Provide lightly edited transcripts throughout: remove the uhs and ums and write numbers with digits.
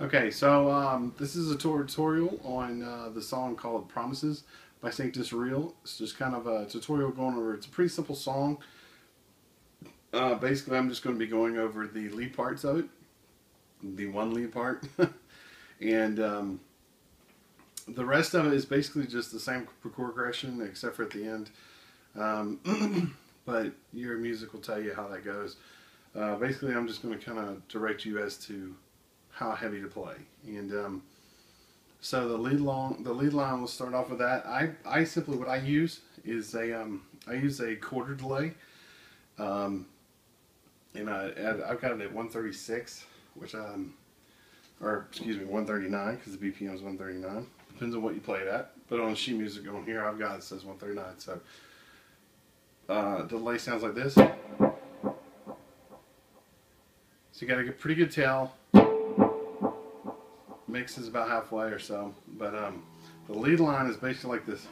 Okay, so this is a tutorial on the song called Promises by Sanctus Real. It's just kind of a tutorial going over, it's a pretty simple song. Basically, I'm just going to be going over the lead parts of it, the one lead part, and the rest of it is basically just the same chord progression except for at the end. But your music will tell you how that goes. Basically, I'm just going to kind of direct you as to how heavy to play, and so the lead line will start off with that. I simply, what I use is I use a quarter delay, and I've got it at 136, which or excuse me, 139, because the BPM is 139. Depends on what you play it at. But on the sheet music on here, I've got it says 139. So the delay sounds like this. So you got to get pretty good tell. Mix is about halfway or so, but the lead line is basically like this.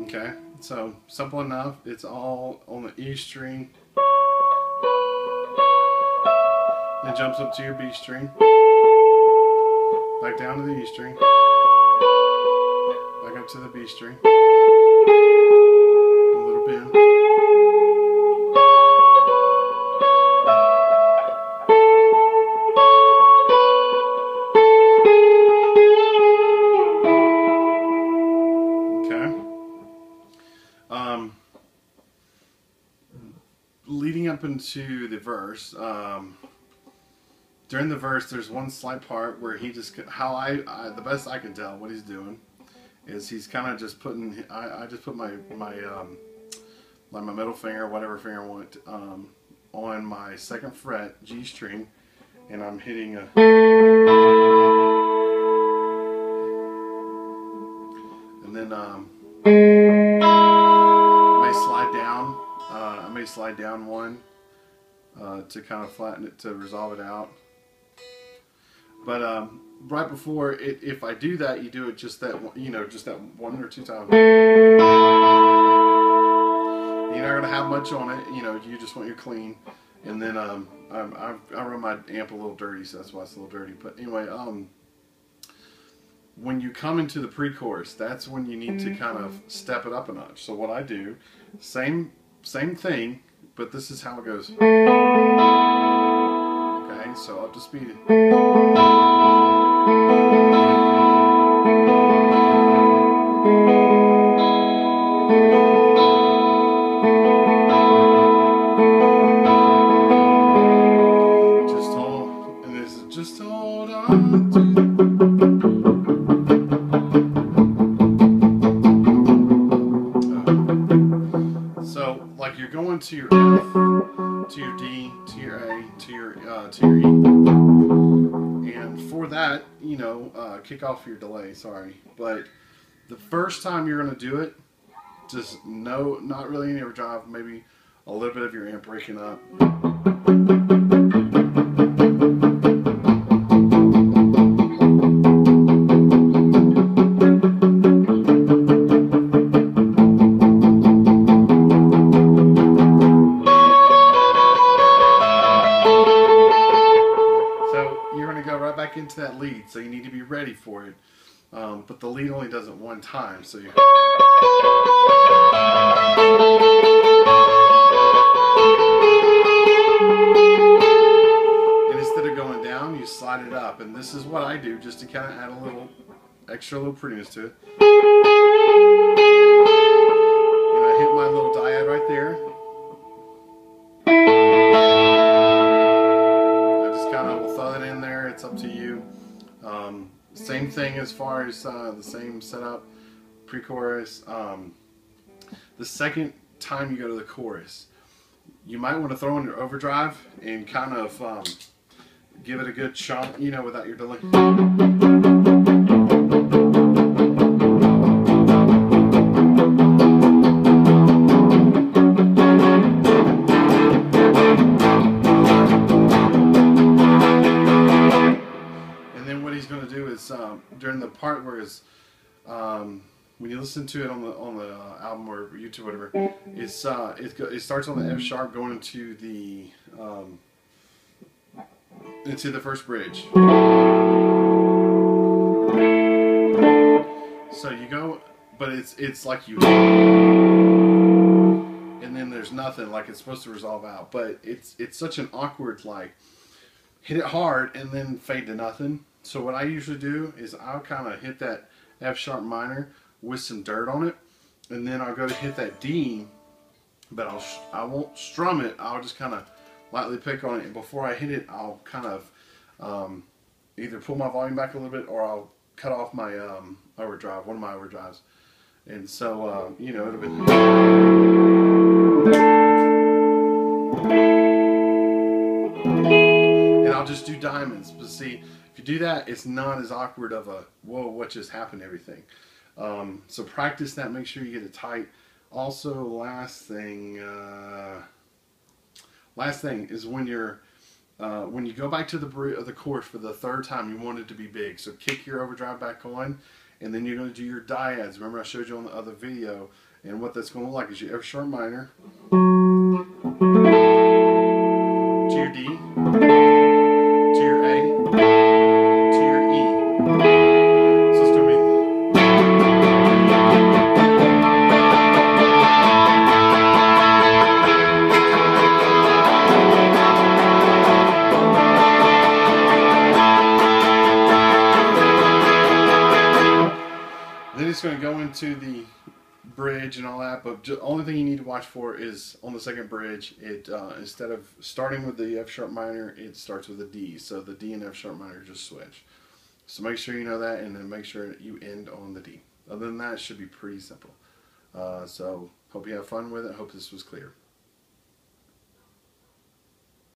Okay, so simple enough. It's all on the E string. Then jumps up to your B string, back down to the E string, back up to the B string, a little bend. Okay. Leading up into the verse, during the verse, there's one slight part where he just, the best I can tell, what he's doing is he's kind of just putting, I just put my like my middle finger, whatever finger I want, on my second fret, G string, and I'm hitting a, and then I may slide down one to kind of flatten it, to resolve it out. But right before it, if I do that, you do it just that, just that one or two times. You're not gonna have much on it, you just want your clean. And then I run my amp a little dirty, so that's why it's a little dirty. But anyway, when you come into the pre-chorus, that's when you need to kind of step it up a notch. So what I do, same thing, but this is how it goes. Okay, so up to speed. Just hold, and this is just hold on to. So, like you're going to your F, to your D, to your A, to your E, and for that, kick off your delay. Sorry, but the first time you're going to do it, just not really any overdrive, maybe a little bit of your amp breaking up. Back into that lead, so you need to be ready for it. But the lead only does it one time, so you. And instead of going down, you slide it up, and this is what I do just to kind of add a little extra prettiness to it. And I hit my little diad right there. It's up to you. Same thing as far as the same setup, pre-chorus. The second time you go to the chorus, you might want to throw in your overdrive and kind of give it a good chunk, without your delay. it's during the part where it's when you listen to it on the album or YouTube, whatever, it's it starts on the F sharp going into the first bridge. So you go, but it's like you, and then there's nothing, like it's supposed to resolve out. But it's such an awkward, like, hit it hard and then fade to nothing. So what I usually do is I'll kind of hit that F sharp minor with some dirt on it, and then I'll go to hit that D, but I won't strum it. I'll just kind of lightly pick on it, and before I hit it, I'll kind of either pull my volume back a little bit, or I'll cut off my overdrive, one of my overdrives, and so you know, it'll be. And I'll just do diamonds. But see, if you do that, it's not as awkward of a whoa, what just happened, everything. So practice that. Make sure you get it tight. Also, last thing is when you go back to the chorus for the third time, you want it to be big. So kick your overdrive back on, and then you're going to do your dyads. Remember I showed you on the other video, and what that's going to look like is your F sharp minor to your D, to your A, to your E. So it's going to be. Then it's going to go into the bridge and all that, but the only thing you need to watch for is on the second bridge, it instead of starting with the F sharp minor, it starts with a D. So the D and F sharp minor just switch. So make sure you know that, and then make sure you end on the D. Other than that, it should be pretty simple. So hope you have fun with it. Hope this was clear.